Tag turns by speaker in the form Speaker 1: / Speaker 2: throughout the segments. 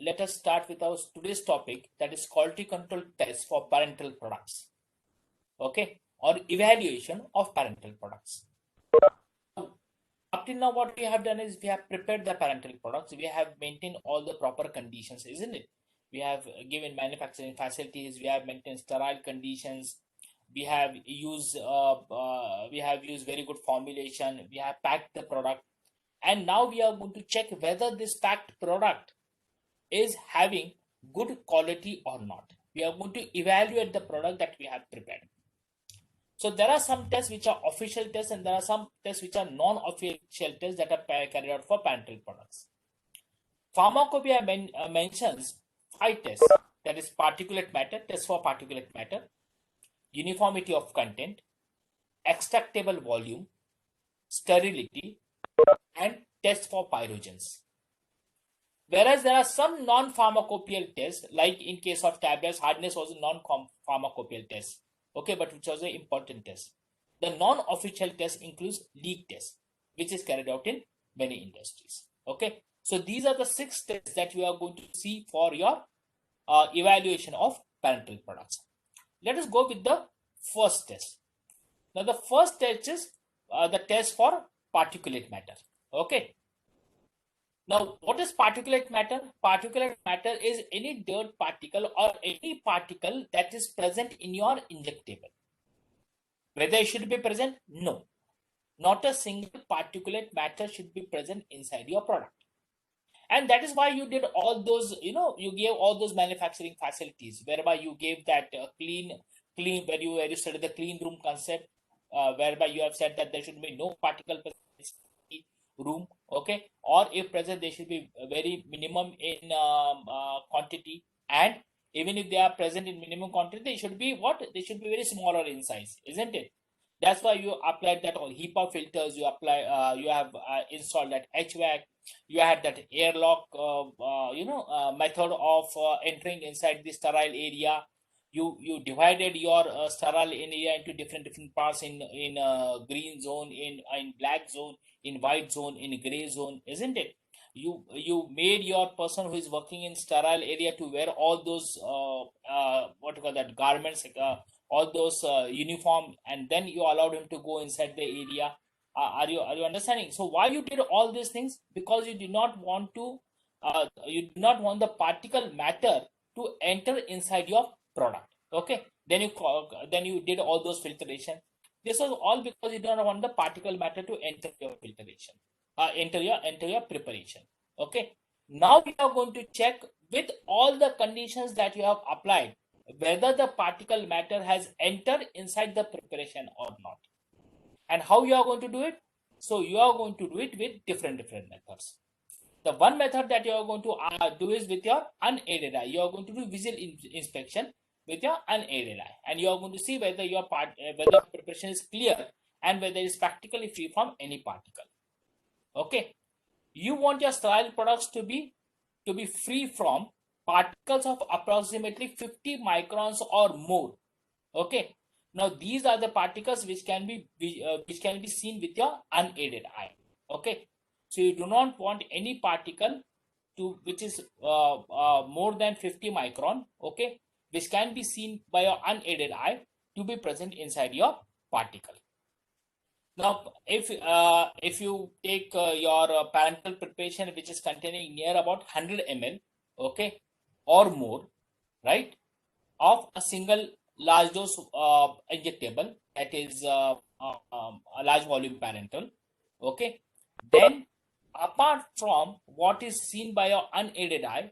Speaker 1: let us start with our today's topic, that is quality control test for parental products. Okay, or evaluation of parental products. Up till now, what we have done is we have prepared the parental products. We have maintained all the proper conditions, isn't it? We have given manufacturing facilities. We have maintained sterile conditions. We have used very good formulation. We have packed the product, and now we are going to check whether this packed product is having good quality or not. We are going to evaluate the product that we have prepared. So there are some tests which are official tests, and there are some tests which are non-official tests that are carried out for parental products. Pharmacopoeia mentions 5 tests, that is particulate matter, test for particulate matter, uniformity of content, extractable volume, sterility, and test for pyrogens. Whereas there are some non-pharmacopoeial tests, like in case of tablets, hardness was a non-pharmacopoeial test. Okay, but which was an important test. The non-official test includes leak test, which is carried out in many industries. Okay, so these are the 6 tests that you are going to see for your evaluation of parental products. Let us go with the first test. Now, the first test is the test for particulate matter. Okay. Now, what is particulate matter? Particulate matter is any dirt particle or any particle that is present in your injectable. Whether it should be present? No. Not a single particulate matter should be present inside your product. And that is why you did all those, you gave all those manufacturing facilities, whereby you gave that clean, where you studied the clean room concept, whereby you have said that there should be no particle room, okay, or if present they should be very minimum in quantity, and even if they are present in minimum quantity, they should be very smaller in size, isn't it? That's why you applied that all HEPA filters, you have installed that HVAC, you had that airlock method of entering inside the sterile area. You divided your sterile area into different parts in green zone, in black zone, in white zone, in gray zone, isn't it? You made your person who is working in sterile area to wear all those garments, all those uniform, and then you allowed him to go inside the area. Are you understanding? So why you did all these things? Because you did not want the particle matter to enter inside your product. Okay, then you did all those filtration. This was all because you don't want the particle matter to enter your filtration, enter your preparation. Okay, now we are going to check with all the conditions that you have applied whether the particle matter has entered inside the preparation or not. And how you are going to do it? So you are going to do it with different methods. The one method that you are going to do is with your unaided eye. You are going to do visual inspection with your unaided eye, and you are going to see whether whether preparation is clear and whether it is practically free from any particle. Okay, you want your sterile products to be free from particles of approximately 50 microns or more. Okay, now these are the particles which can be seen with your unaided eye. Okay, so you do not want any particle which is more than 50 micron, okay, which can be seen by your unaided eye, to be present inside your particle. Now, if you take your parental preparation which is containing near about 100 ml, okay, or more, right, of a single large dose injectable, that is a large volume parental, okay, then apart from what is seen by your unaided eye,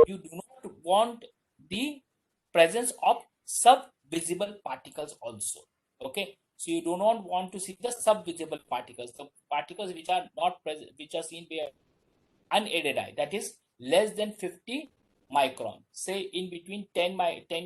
Speaker 1: you do not want the presence of sub-visible particles also. Okay, so you do not want to see the sub-visible particles, the particles which are not present, which are seen by unaided eye, that is less than 50 micron, say in between 10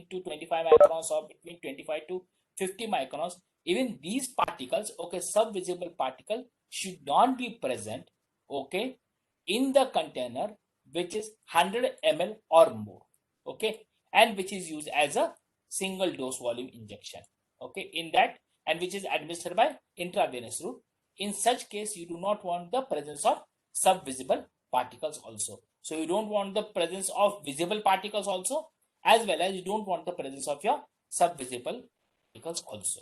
Speaker 1: to 25 microns, or between 25 to 50 microns. Even these particles, okay, sub-visible particle, should not be present, okay, in the container which is 100 ml or more, okay, and which is used as a single dose volume injection, okay, in that, and which is administered by intravenous route. In such case, you do not want the presence of sub-visible particles also. So you don't want the presence of visible particles also, as well as you don't want the presence of your subvisible particles also.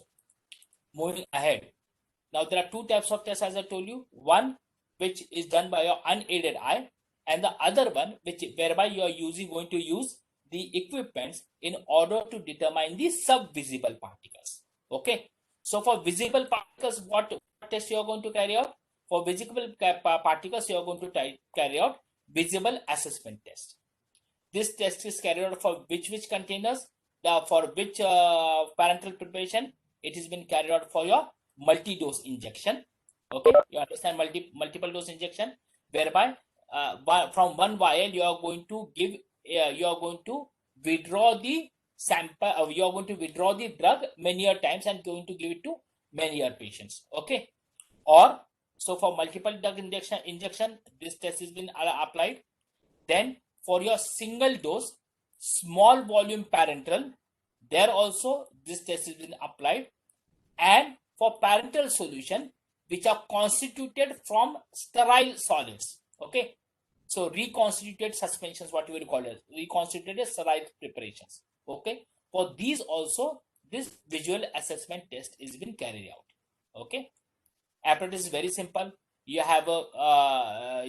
Speaker 1: Moving ahead. Now there are two types of tests, as I told you. One which is done by your unaided eye, and the other one which whereby you are going to use the equipments in order to determine the subvisible particles. Okay. So for visible particles, what test you are going to carry out? For visible particles, you are going to carry out visible assessment test. This test is carried out for which containers, for which parenteral preparation. It has been carried out for your multi-dose injection. Okay, you understand multiple dose injection, whereby from one vial you are going to give, you are going to withdraw the sample, you are going to withdraw the drug many times and going to give it to many patients. Okay, or so for multiple drug injection, this test has been applied. Then for your single dose small volume parenteral, there also this test has been applied. And for parenteral solution which are constituted from sterile solids. Okay, so reconstituted suspensions, what you will call it, reconstituted sterile preparations. Okay, for these also this visual assessment test is been carried out. Okay, apparatus is very simple. You have a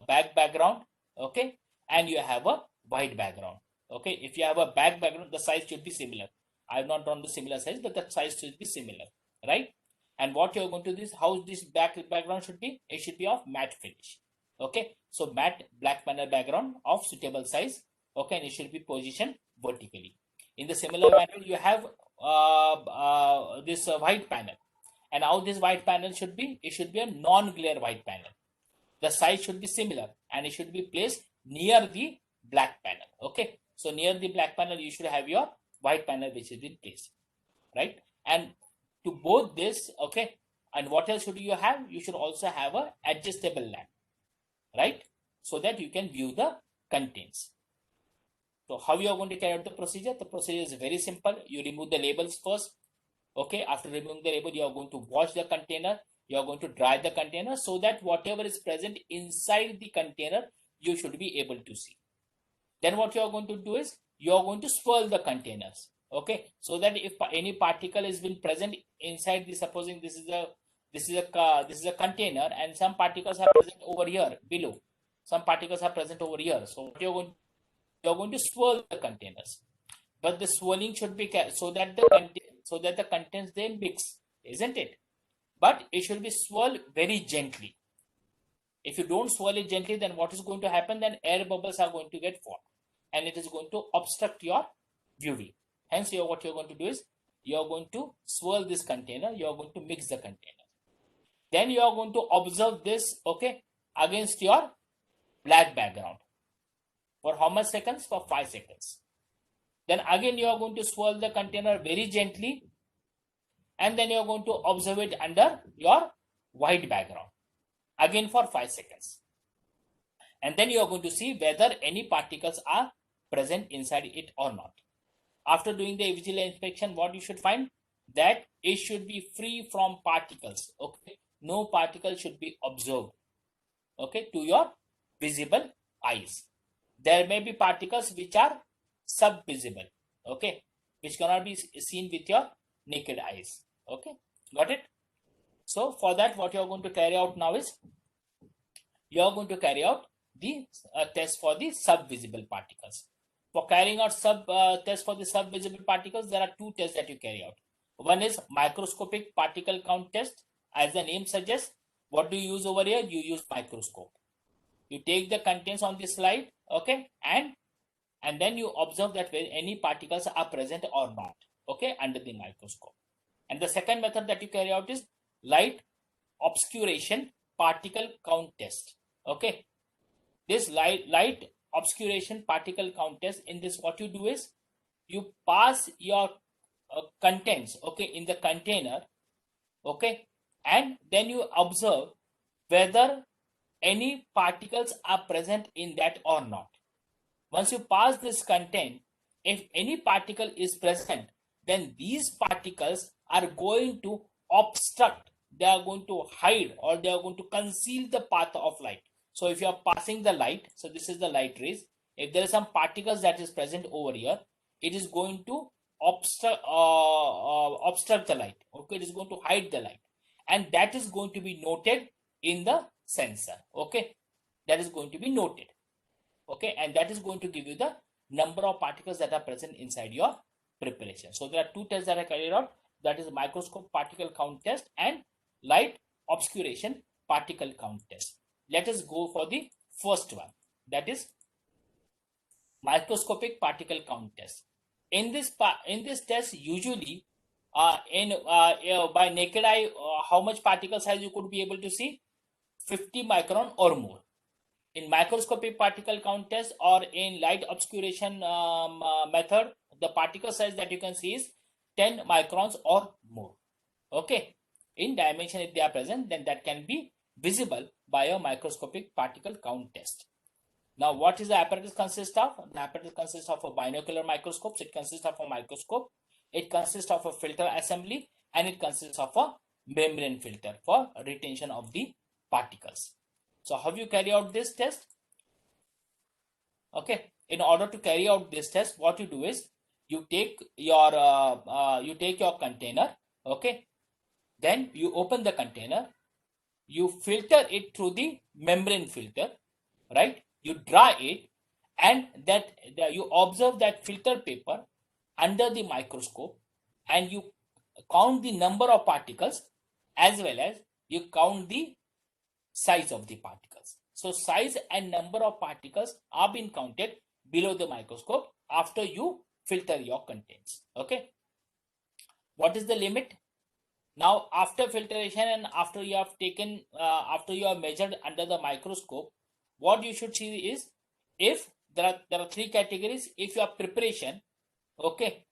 Speaker 1: background. Okay, and you have a white background. Okay, if you have a background, the size should be similar. I have not drawn the similar size, but the size should be similar, right? And what you're going to do is how this background should be. It should be of matte finish. Okay, so matte black panel background of suitable size. Okay, and it should be positioned vertically. In the similar manner, you have this white panel. And how this white panel should be? It should be a non-glare white panel. The size should be similar and it should be placed near the black panel. Okay, so near the black panel you should have your white panel which has been placed, right? And to both this, okay, and what else should you have? You should also have a adjustable lamp, right? So that you can view the contents. So how you are going to carry out the procedure? The procedure is very simple. You remove the labels first. Okay, after removing the label, you are going to wash the container. You are going to dry the container so that whatever is present inside the container, you should be able to see. Then what you are going to do is you are going to swirl the containers. Okay, so that if any particle has been present inside the, supposing this is a container and some particles are present over here below, some particles are present over here. So what you are going to swirl the containers, but the swirling should be so that the contents they mix, isn't it? But it should be swirled very gently. If you don't swirl it gently, then what is going to happen? Then air bubbles are going to get formed and it is going to obstruct your viewing. Hence, what you're going to do is you are going to swirl this container, you are going to mix the container. Then you are going to observe this, okay, against your black background. For how much seconds? For 5 seconds. Then again you are going to swirl the container very gently and then you are going to observe it under your white background again for 5 seconds. And then you are going to see whether any particles are present inside it or not. After doing the visual inspection, what you should find? That it should be free from particles. Okay, no particle should be observed, okay, to your visible eyes. There may be particles which are subvisible, okay, which cannot be seen with your naked eyes. Okay, got it? So for that, what you are going to carry out now is you are going to carry out the test for the subvisible particles. For carrying out test for the subvisible particles, there are two tests that you carry out. One is microscopic particle count test. As the name suggests, what do you use over here? You use microscope. You take the contents on this slide, okay, and then you observe that where any particles are present or not, okay, under the microscope. And the second method that you carry out is light obscuration particle count test. Okay, this light obscuration particle count test, in this what you do is you pass your contents, okay, in the container, okay, and then you observe whether any particles are present in that or not. Once you pass this content, if any particle is present, then these particles are going to obstruct, they are going to hide, or they are going to conceal the path of light. So if you are passing the light, so this is the light rays. If there is some particles that is present over here, it is going to obstruct the light. Okay, it is going to hide the light, and that is going to be noted in the sensor. Okay, that is going to be noted. Okay, and that is going to give you the number of particles that are present inside your preparation. So there are two tests that are carried out, that is microscope particle count test and light obscuration particle count test. Let us go for the first one, that is microscopic particle count test. In this test, usually by naked eye, how much particle size you could be able to see? 50 micron or more. In microscopic particle count test or in light obscuration method, the particle size that you can see is 10 microns or more. Okay, in dimension if they are present, then that can be visible by a microscopic particle count test. Now, what is the apparatus consist of? The apparatus consists of a binocular microscope. It consists of a microscope. It consists of a filter assembly, and it consists of a membrane filter for retention of the particles. So how you carry out this test? Okay, in order to carry out this test, what you do is you take your container. Okay, then you open the container, you filter it through the membrane filter, right? You dry it, and you observe that filter paper under the microscope, and you count the number of particles as well as you count the size of the particles. So size and number of particles are being counted below the microscope after you filter your contents. Okay, what is the limit? Now, after filtration and after you have taken after you have measured under the microscope, what you should see is, if there are three categories. If your preparation, okay,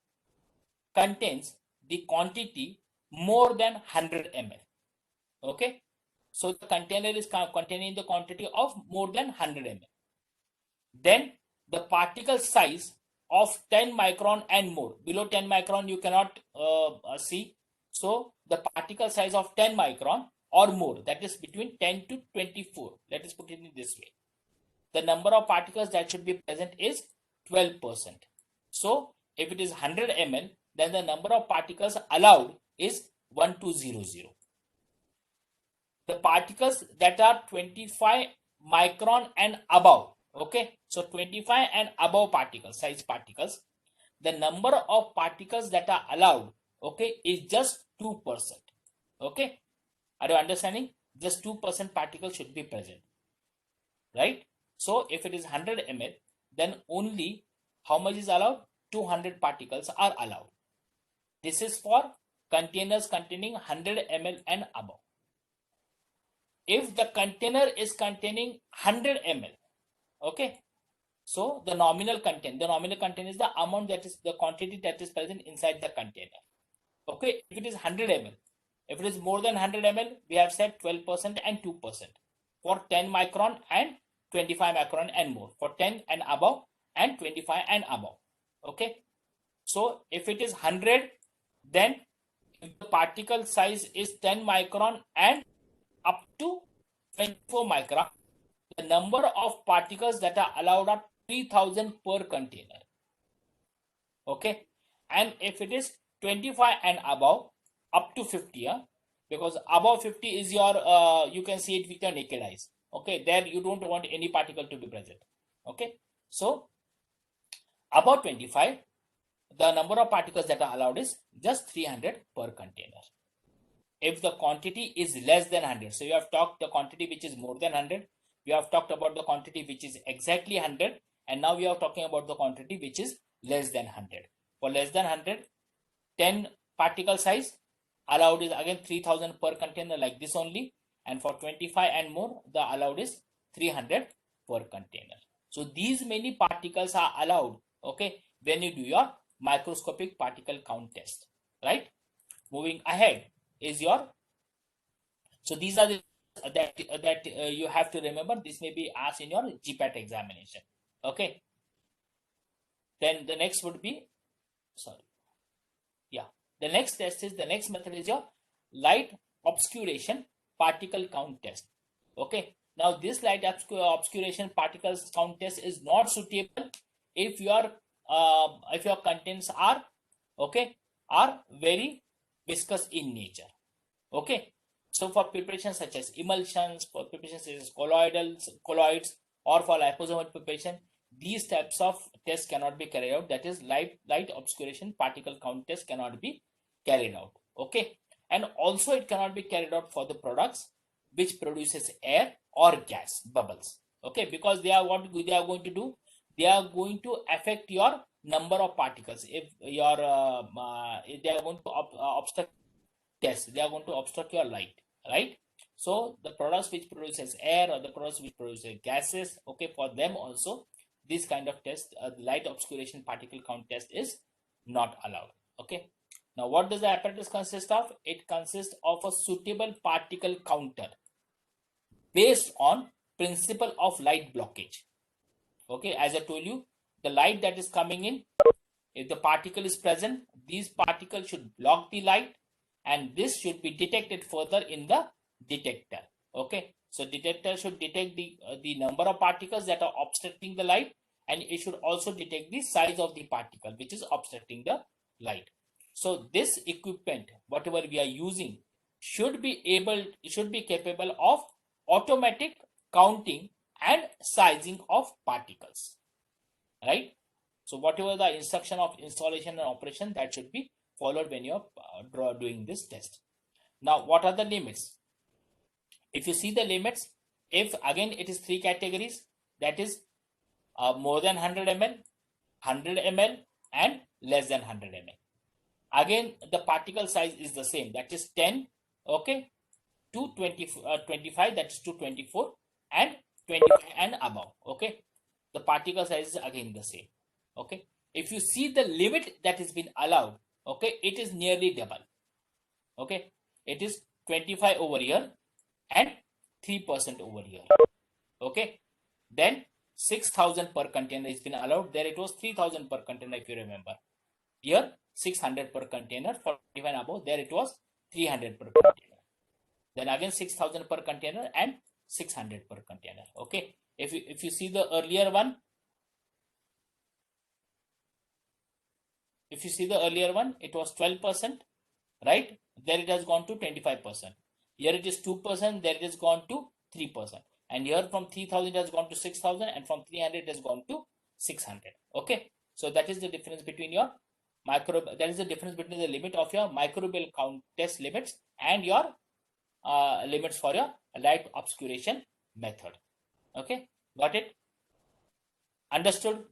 Speaker 1: contains the quantity more than 100 ml, okay, so the container is containing the quantity of more than 100 ml, then the particle size of 10 micron and more. Below 10 micron you cannot see. So the particle size of 10 micron or more, that is between 10 to 24, let us put it in this way, the number of particles that should be present is 12%. So if it is 100 ml, then the number of particles allowed is 1200. The particles that are 25 micron and above, okay, so 25 and above size particles, the number of particles that are allowed, okay, is just 2%. Okay, are you understanding? Just 2% particles should be present, right? So if it is 100 ml, then only how much is allowed? 200 particles are allowed. This is for containers containing 100 ml and above. If the container is containing 100 ml, okay, so the nominal content is the amount, that is the quantity that is present inside the container. Okay, if it is 100 ml, if it is more than 100 ml, we have said 12% and 2% for 10 micron and 25 micron and more, for 10 and above and 25 and above. Okay, so if it is 100, then if the particle size is 10 micron and up to 24 micron, the number of particles that are allowed are 3000 per container. Okay, and if it is 25 and above up to 50, because above 50 is your you can see it with your naked eyes. Okay, there you don't want any particle to be present. Okay, so above 25, the number of particles that are allowed is just 300 per container. If the quantity is less than 100, so you have talked the quantity which is more than 100, we have talked about the quantity which is exactly 100, and now we are talking about the quantity which is less than 100. For less than 100, 10 particle size allowed is again 3000 per container, like this only, and for 25 and more, the allowed is 300 per container. So these many particles are allowed, okay, when you do your microscopic particle count test, right? Moving ahead is your, so these are the that you have to remember. This may be asked in your GPAT examination. Okay, then the next would be, sorry, yeah, the next method is your light obscuration particle count test. Okay, Now this light obscuration particles count test is not suitable if your contents are very viscous in nature. Okay, so for preparations such as emulsions, for preparations such as colloids, or for liposomal preparation, these types of tests cannot be carried out. That is, light obscuration particle count test cannot be carried out. Okay, and also it cannot be carried out for the products which produces air or gas bubbles. Okay, because they are what they are going to do. They are going to affect your number of particles. If your if they are going to obstruct test, they are going to obstruct your light, right? So the products which produces air or the products which produces gases, okay, for them also this kind of test, light obscuration particle count test is not allowed. Okay, now what does the apparatus consist of? It consists of a suitable particle counter based on principle of light blockage. Okay, as I told you, the light that is coming in, if the particle is present, these particles should block the light, and this should be detected further in the detector. Okay, so detector should detect the number of particles that are obstructing the light, and it should also detect the size of the particle which is obstructing the light. So this equipment, whatever we are using, should be capable of automatic counting and sizing of particles, right? So whatever the instruction of installation and operation, that should be followed when you're doing this test. Now, what are the limits? If you see the limits, if again it is 3 categories, that is more than 100 ml, 100 ml, and less than 100 ml. Again, the particle size is the same, that is 10, okay, to 25, that is to 24, and 25 and above. Okay, the particle size is again the same. Okay, if you see the limit that has been allowed, okay, it is nearly double. Okay, it is 25 over here and 3% over here. Okay, then 6,000 per container has been allowed. There it was 3,000 per container, if you remember. Here 600 per container for 25 and above. There it was 300 per container. Then again 6,000 per container and 600 per container. Okay, if you see the earlier one, if you see the earlier one, it was 12%, right? There it has gone to 25%. Here it is 2%, there it has gone to 3%. And here from 3,000 has gone to 6,000, and from 300 has gone to 600. Okay, so that is the difference between your that is the difference between the limit of your microbial count test limits and your limits for your light obscuration method. Okay, got it? Understood?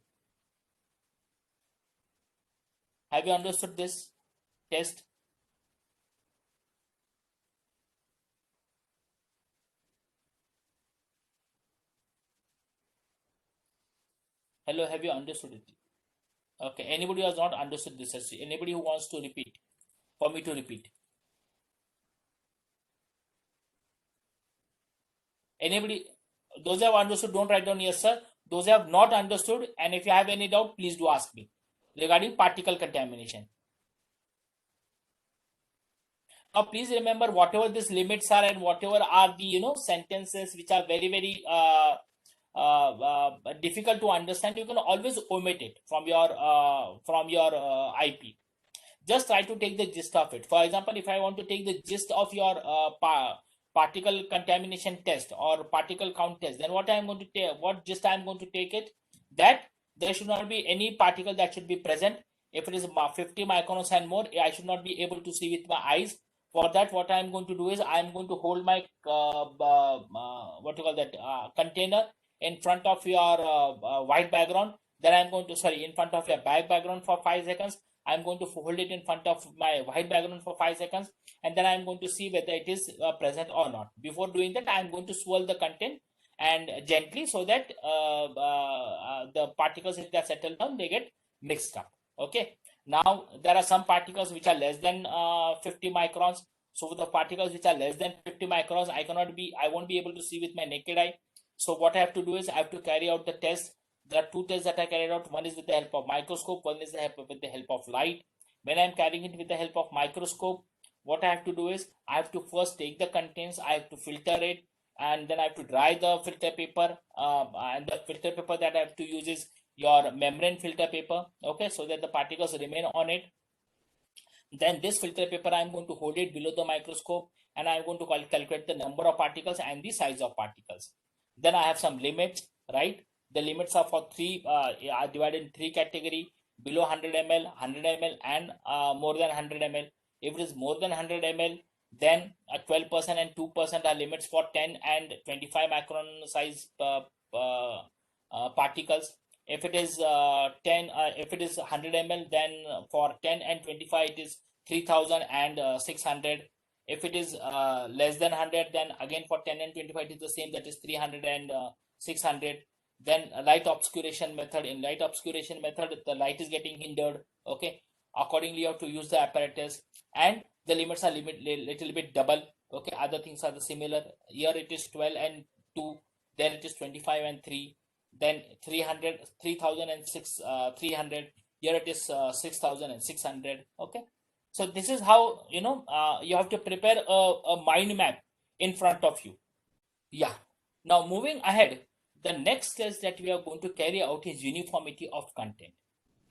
Speaker 1: Have you understood this test? Hello, have you understood it? Okay, anybody who has not understood this? Anybody who wants to repeat, for me to repeat? Anybody? Those who have understood, don't write down yes sir. Those who have not understood, and if you have any doubt, please do ask me regarding particle contamination. Now please remember, whatever these limits are and whatever are the sentences which are very difficult to understand, you can always omit it from your IP. Just try to take the gist of it. For example, if I want to take the gist of your particle contamination test or particle count test, then what I am going to take, what gist I am going to take it, that there should not be any particle that should be present. If it is 50 microns and more, I should not be able to see with my eyes. For that, what I am going to do is I am going to hold my container in front of your white background. Then I am going to in front of your black background for 5 seconds. I'm going to hold it in front of my white background for 5 seconds, and then I'm going to see whether it is present or not. Before doing that, I'm going to swirl the content and gently, so that the particles, if they are settled down, they get mixed up. Okay, now there are some particles which are less than 50 microns. So for the particles which are less than 50 microns, I won't be able to see with my naked eye. So what I have to do is I have to carry out the test. There are 2 tests that I carried out. One is with the help of microscope, one is with the help of light. When I am carrying it with the help of microscope, what I have to do is I have to first take the contents, I have to filter it, and then I have to dry the filter paper, and the filter paper that I have to use is your membrane filter paper, okay, so that the particles remain on it. Then this filter paper, I'm going to hold it below the microscope, and I'm going to calculate the number of particles and the size of particles. Then I have some limits, right? The limits are for are divided in three category: below 100 ml, 100 ml, and more than 100 ml. If it is more than 100 ml, then 12% and 2% are limits for 10 and 25 micron size particles. If it is 100 ml, then for 10 and 25 it is 3000 and 600. If it is less than 100, then again for 10 and 25 it is the same, that is 300 and 600. Then light obscuration method. In light obscuration method, the light is getting hindered, okay, accordingly you have to use the apparatus, and the limits are little bit double, okay. Other things are the similar. Here it is 12 and 2, then it is 25 and 3, then 300, 3000 and 300. Here it is 6000 and 600, okay. So this is how, you have to prepare a mind map in front of you. Yeah. Now moving ahead, the next test that we are going to carry out is uniformity of content.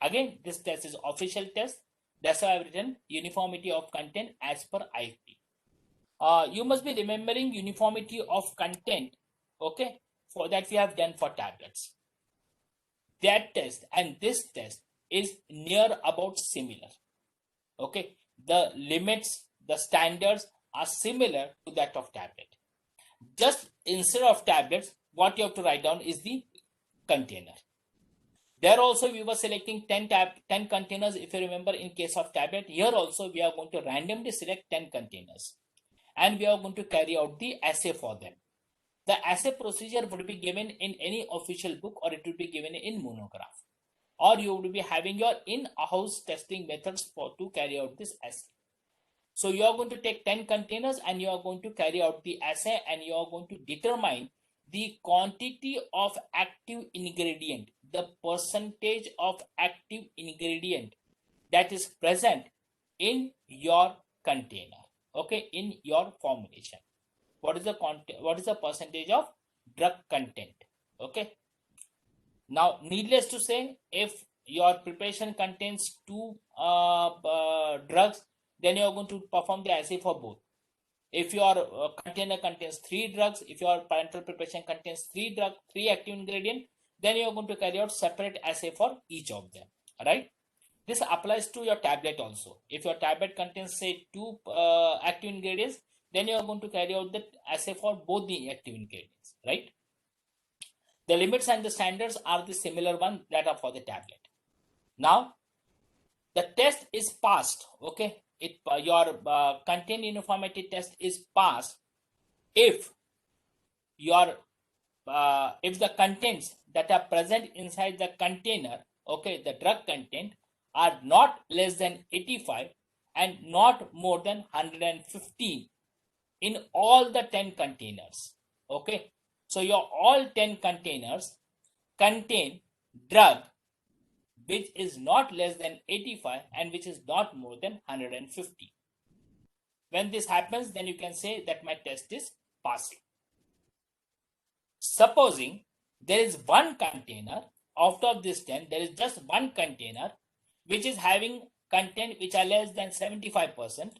Speaker 1: Again, this test is official test. That's why I've written uniformity of content as per IFP. You must be remembering uniformity of content, okay, for that we have done for tablets. That test and this test is near about similar, okay. The limits, the standards are similar to that of tablet. Just instead of tablets, what you have to write down is the container. There also we were selecting 10 containers, if you remember, in case of tablet. Here also we are going to randomly select 10 containers, and we are going to carry out the assay for them. The assay procedure would be given in any official book, or it will be given in monograph, or you would be having your in-house testing methods to carry out this assay. So you are going to take 10 containers and you are going to carry out the assay, and you are going to determine the quantity of active ingredient, the percentage of active ingredient that is present in your container, okay, in your formulation. What is the percentage of drug content, okay. Now, needless to say, if your preparation contains 2 drugs, then you are going to perform the assay for both. If your container contains 3 drugs, if your parental preparation contains 3 active ingredients, then you are going to carry out separate assay for each of them, right? This applies to your tablet also. If your tablet contains, say, 2 active ingredients, then you are going to carry out the assay for both the active ingredients, right? The limits and the standards are the similar one that are for the tablet. Now, the test is passed, okay. Your content uniformity test is passed if if the contents that are present inside the container, okay, the drug content, are not less than 85 and not more than 115 in all the 10 containers, okay. So your all 10 containers contain drug which is not less than 85 and which is not more than 150. When this happens, then you can say that my test is passing. Supposing there is one container, out of this 10, there is just one container which is having content which are less than 75%,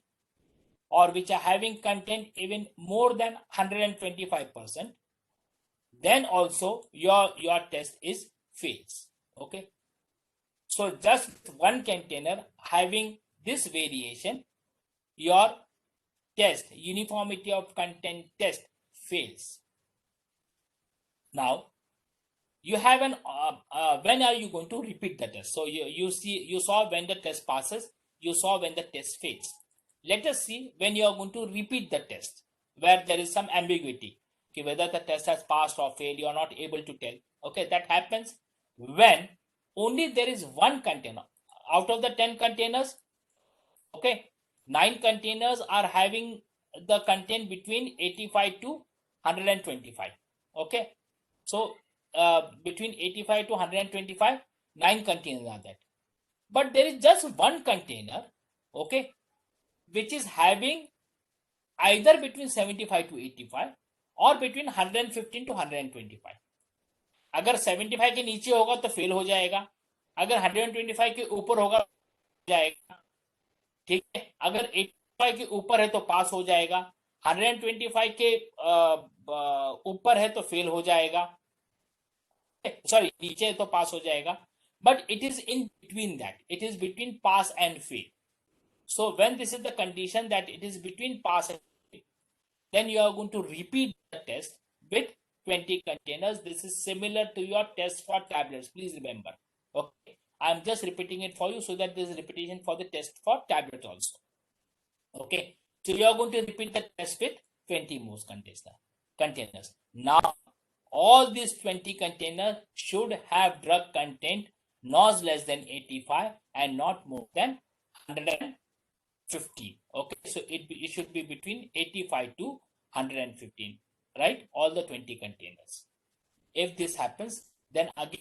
Speaker 1: or which are having content even more than 125%, then also your test is fails, okay. So just one container having this variation, your test, uniformity of content test, fails. Now you have an when are you going to repeat the test? So you saw when the test passes, you saw when the test fails. Let us see when you are going to repeat the test, where there is some ambiguity, okay, whether the test has passed or failed, you are not able to tell, okay. That happens when only there is one container out of the 10 containers, okay. 9 containers are having the content between 85 to 125, okay. So between 85 to 125, 9 containers are that, but there is just one container, okay, which is having either between 75 to 85 और between 115 to 125। अगर 75 के नीचे होगा तो fail हो जाएगा, अगर 125 के ऊपर होगा जाएगा, ठीक है। अगर 85 के ऊपर है तो पास हो जाएगा, 125 के ऊपर है तो फेल हो जाएगा, सॉरी नीचे है तो पास हो जाएगा, but it is in between that, it is between pass and fail. So when this is the condition that it is between pass and fail, then you are going to repeat the test with 20 containers. This is similar to your test for tablets. Please remember. Okay. I'm just repeating it for you so that there is repetition for the test for tablets also. Okay. So you are going to repeat the test with 20 more containers. Now, all these 20 containers should have drug content not less than 85 and not more than 115. Okay, so it should be between 85 to 115, right? All the 20 containers. If this happens, then again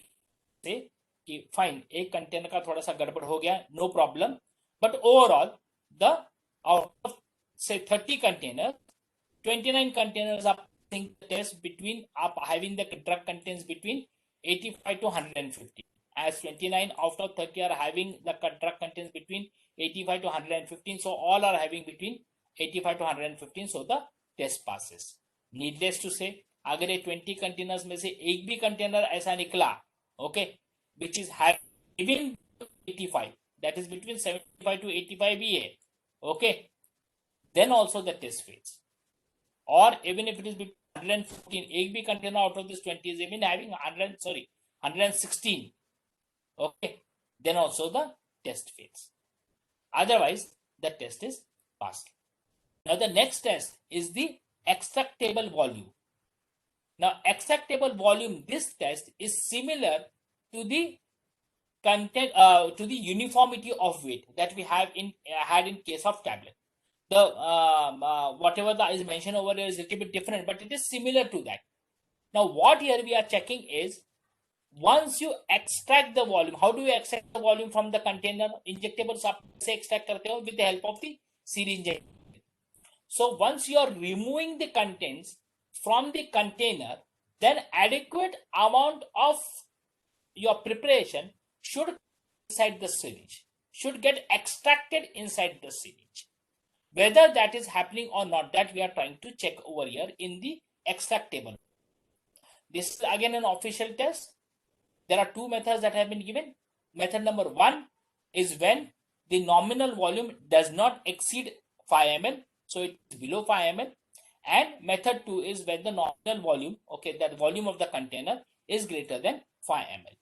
Speaker 1: say कि fine, एक container का थोड़ा सा गड़बड़ हो गया, no problem, but overall the out of say 30 containers, 29 containers are passing the test between, are having the drug contents between 85 to 150, as 29 out of 30 are having the drug contents between 85 to 115, so all are having between 85 to 115, so the test passes. Needless to say, अगर ये 20 containers में से एक भी container ऐसा निकला, okay, which is having 85, that is between 75 to 85 भी है, okay, then also the test fails. Or even if it is between 114, एक भी container out of this 20 is even having 116, okay, then also the test fails. Otherwise, the test is passed. Now, the next test is the extractable volume. Now, extractable volume, this test is similar to the content, to the uniformity of weight that we have had in case of tablet. The whatever that is mentioned over there is a little bit different, but it is similar to that. Now, what here we are checking is, once you extract the volume, how do you extract the volume from the container? Injectables आप से extract करते हो with the help of the syringe. So once you are removing the contents from the container, then adequate amount of your preparation should inside the syringe, should get extracted inside the syringe. Whether that is happening or not, that we are trying to check over here in the extractable. This is again an official test. There are two methods that have been given. Method number 1 is when the nominal volume does not exceed 5 ml, so it is below 5 ml. And method 2 is when the nominal volume, okay, that volume of the container is greater than 5 ml.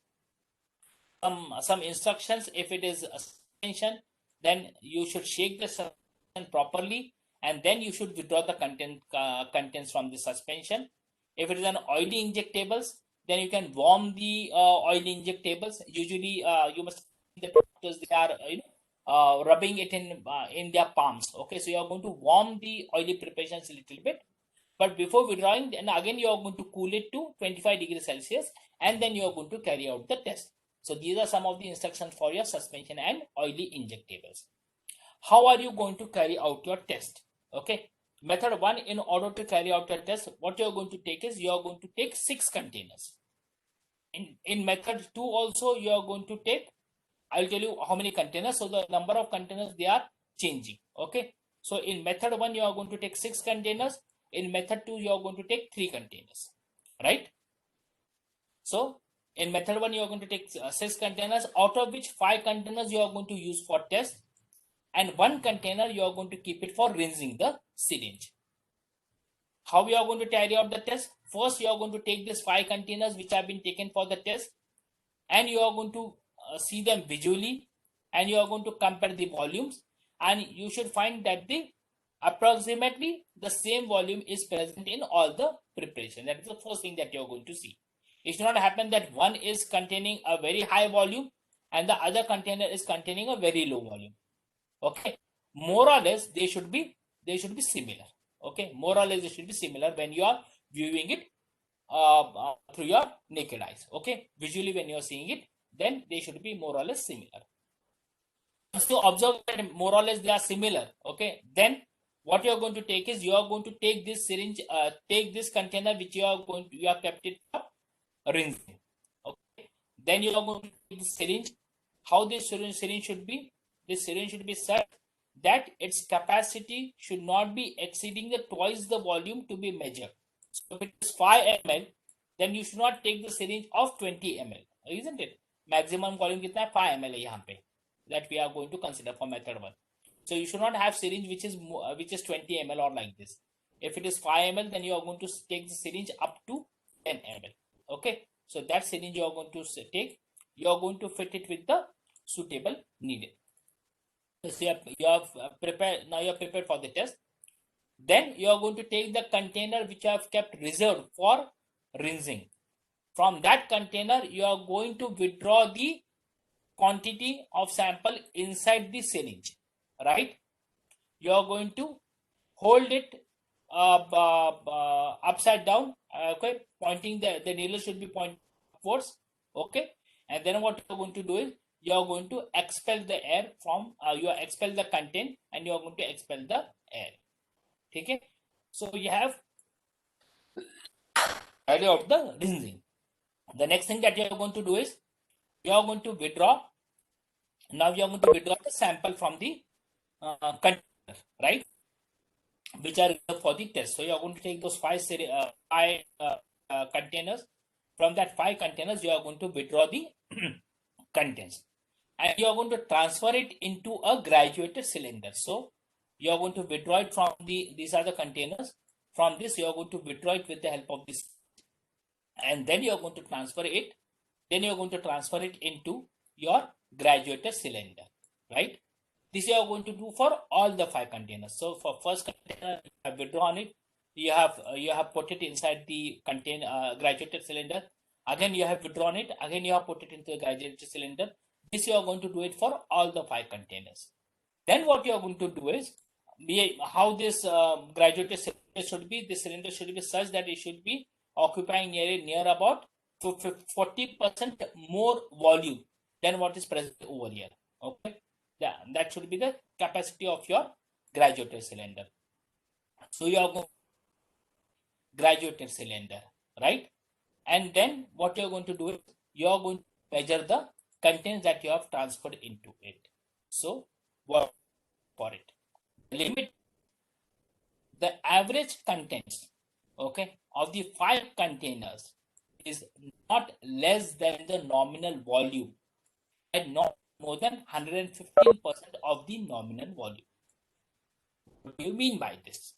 Speaker 1: Some instructions, if it is a suspension, then you should shake the suspension properly, and then you should withdraw the contents from the suspension. If it is an oily injectables, then you can warm the oily injectables. Usually, you must see the doctors, they are rubbing it in their palms. Okay, so you are going to warm the oily preparations a little bit, but before withdrawing, then again you are going to cool it to 25 degrees Celsius, and then you are going to carry out the test. So these are some of the instructions for your suspension and oily injectables. How are you going to carry out your test? Okay, method 1, in order to carry out your test, what you are going to take is, you are going to take 6 containers. In method 2 also, you are going to take, I'll tell you how many containers, so the number of containers, they are changing. Okay, so in method 1 you are going to take 6 containers, in method 2 you are going to take 3 containers, right? So in method 1 you are going to take 6 containers, out of which 5 containers you are going to use for test, and 1 container you are going to keep it for rinsing the syringe. How you are going to carry out the test? First, you are going to take these 5 containers which have been taken for the test, and you are going to see them visually, and you are going to compare the volumes, and you should find that the approximately the same volume is present in all the preparation. That is the first thing that you are going to see. It should not happen that one is containing a very high volume and the other container is containing a very low volume. Okay, more or less they should be similar. Okay, more or less they should be similar when you are viewing it through your naked eyes. Okay, visually when you are seeing it, then they should be more or less similar. Once you observe that more or less they are similar, okay, then what you are going to take is, you are going to take this syringe, take this container which you have kept it for rinsing. Okay, then you are going to take the syringe. How this syringe should be? This syringe should be such that its capacity should not be exceeding the twice the volume to be measured. So if it is 5 ml, then you should not take the syringe of 20 ml, isn't it? Maximum volume कितना है? 5 ml है यहाँ पे, that we are going to consider for method 1. So you should not have syringe which is 20 ml or like this. If it is 5 ml, then you are going to take the syringe up to 10 ml. Okay, so that syringe you are going to take, you are going to fit it with the suitable needle. So you have prepared, now you are prepared for the test. Then you are going to take the container which you have kept reserved for rinsing. From that container, you are going to withdraw the quantity of sample inside the syringe, right? You are going to hold it upside down, okay, pointing the needle should be pointing upwards, okay, and then what you are going to do is, you are going to expel the air from, you expel the content and you are going to expel the air. Okay, so you have idea of the rinsing. The next thing that you are going to do is, you are going to withdraw. Now you are going to withdraw the sample from the container, right, which are reserved for the test. So you are going to take those five containers. From that 5 containers, you are going to withdraw the contents, and you are going to transfer it into a graduated cylinder. So you are going to withdraw it from these are the containers. From this, you are going to withdraw it with the help of this, and then you are going to transfer it. Then you are going to transfer it into your graduated cylinder, right? This you are going to do for all the 5 containers. So for first container, you have withdrawn it. You have put it inside the graduated cylinder. Again, you have withdrawn it. Again, you have put it into the graduated cylinder. This you are going to do it for all the 5 containers. Then what you are going to do is, how this graduated cylinder should be. This cylinder should be such that it should be occupying near about 40% more volume than what is present over here. Okay, yeah, that should be the capacity of your graduated cylinder. So you are going graduated cylinder, right? And then what you are going to do is, you are going to measure the contents that you have transferred into it. So what for it? Limit the average contents, okay, of the 5 containers is not less than the nominal volume and not more than 115% of the nominal volume. What do you mean by this?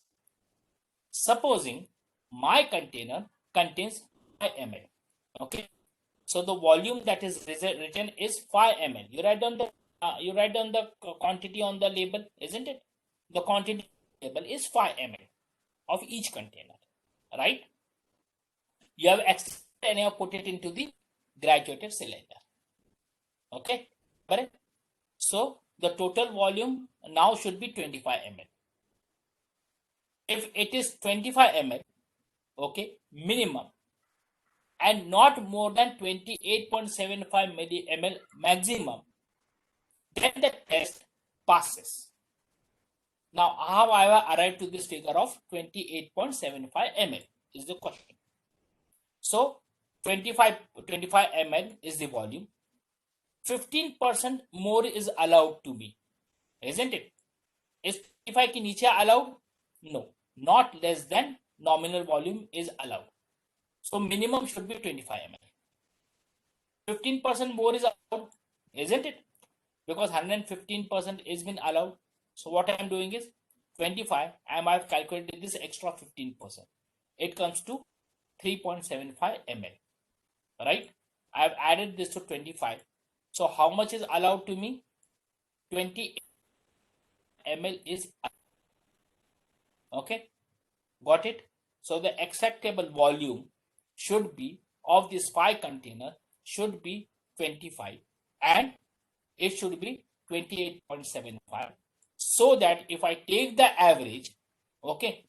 Speaker 1: Supposing my container contains 5 ml, okay, so the volume that is written is 5 ml. You write down the quantity on the label, isn't it? The quantity label is 5 ml of each container, right? You have extracted and you have put it into the graduated cylinder. Okay, correct? So the total volume now should be 25 ml. If it is 25 ml, okay, minimum, and not more than 28.75 ml maximum, then the test passes. Now, how I have arrived to this figure of 28.75 ml is the question. So 25 ml is the volume. 15% more is allowed to me, isn't it? Is 25 ki niche allowed? No, not less than nominal volume is allowed. So minimum should be 25 ml. 15% more is allowed, isn't it? Because 115% is been allowed. So what I am doing is 25, and I have calculated this extra 15%. It comes to 3.75 ml, right? I have added this to 25. So how much is allowed to me? 20 ml is allowed. Okay, got it? So the acceptable volume should be of this 5 container should be 25, and it should be 28.75, so that if I take the average, okay,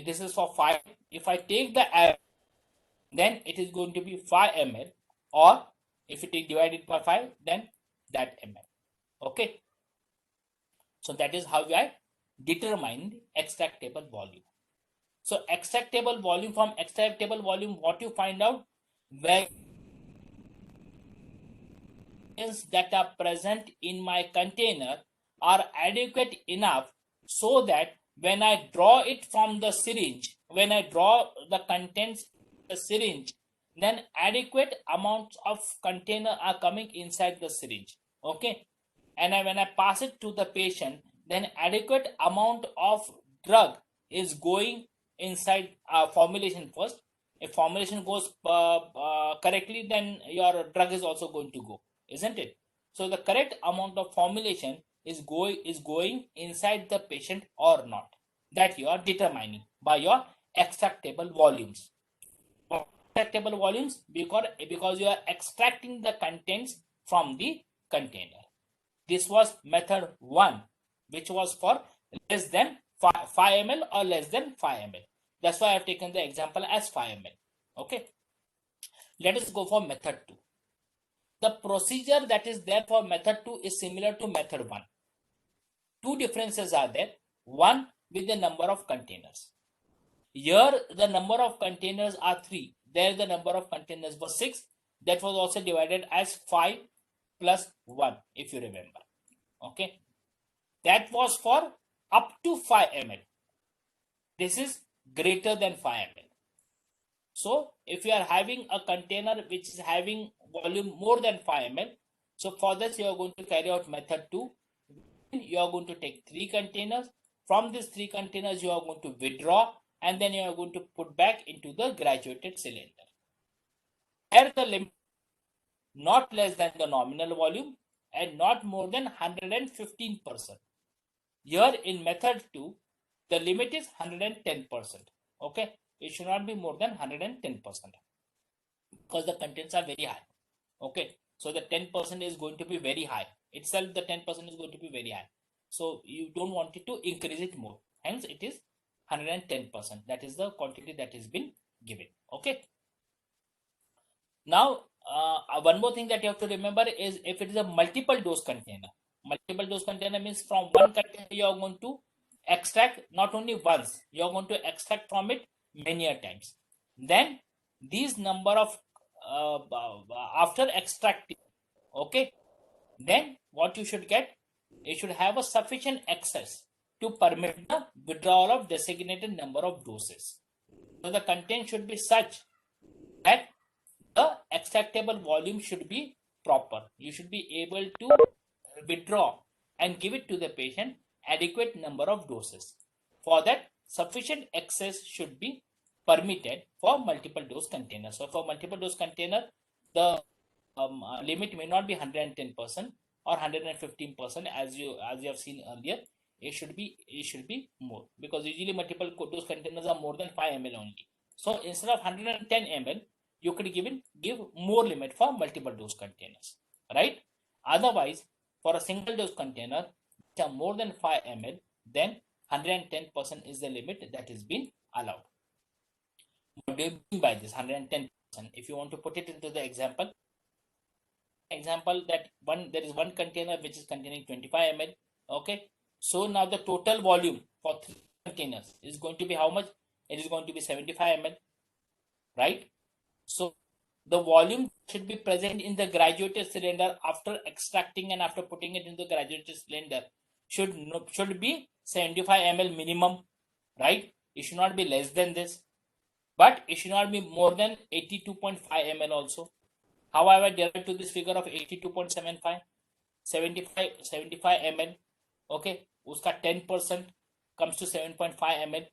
Speaker 1: this is for 5, if I take the average, then it is going to be 5 ml, or if it is divided by 5, then that ml. Okay, so that is how I determine extractable volume. So extractable volume, from extractable volume, what you find out, where that are present in my container are adequate enough so that when I draw it from the syringe, when I draw the contents of the syringe, then adequate amounts of container are coming inside the syringe. Okay. And when I pass it to the patient, then adequate amount of drug is going inside formulation first. If formulation goes correctly, then your drug is also going to go, isn't it? So the correct amount of formulation is going inside the patient or not, that you are determining by your extractable volumes. Extractable volumes because you are extracting the contents from the container. This was method 1, which was for less than 5 ml or less than 5 ml. That's why I have taken the example as 5 ml. Okay. Let us go for method 2. The procedure that is there for method 2 is similar to method 1. Two differences are there. One, with the number of containers. Here the number of containers are 3. There the number of containers was 6. That was also divided as 5 plus 1, if you remember. Okay. That was for up to 5 ml. This is greater than 5 ml. So if you are having a container which is having volume more than 5 ml, so for this you are going to carry out method 2. You are going to take 3 containers. From these 3 containers you are going to withdraw, and then you are going to put back into the graduated cylinder. Here the limit not less than the nominal volume and not more than 115%. Here in method 2, the limit is 110%. Okay, it should not be more than 110% because the contents are very high. Okay, so the 10% is going to be very high. Itself the 10% is going to be very high. So you don't want it to increase it more. Hence it is 110%. That is the quantity that has been given. Okay. Now one more thing that you have to remember is if it is a multiple dose container. Multiple dose container means from one container you are going to extract not only once, you are going to extract from it many a times. Then these number of after extracting, okay, then what you should get, you should have a sufficient excess to permit the withdrawal of designated number of doses. So the content should be such that the extractable volume should be proper. You should be able to withdraw and give it to the patient adequate number of doses. For that, sufficient excess should be permitted for multiple dose container. So for multiple dose container, the limit may not be 110% or 115% as you have seen earlier. It should be more, because usually multiple dose containers are more than 5 ml only. So instead of 110 ml, you could give more limit for multiple dose containers, right? Otherwise, for a single dose container which are more than 5 ml, then 110% is the limit that is being allowed. What do you mean by this 110%? If you want to put it into the example that there is one container which is containing 25 ml. Okay, so now the total volume for 3 containers is going to be how much? It is going to be 75 ml, right? So the volume should be present in the graduated cylinder after extracting and after putting it in the graduated cylinder should be 75 ml minimum, right? It should not be less than this, but it should not be more than 82.5 ml also. How have I derived to this figure of 82.75? 75 ml. Okay, uska 10% comes to 7.5 ml.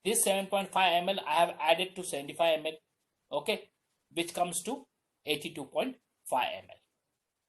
Speaker 1: This 7.5 ml I have added to 75 ml. Okay, which comes to 82.5 ml.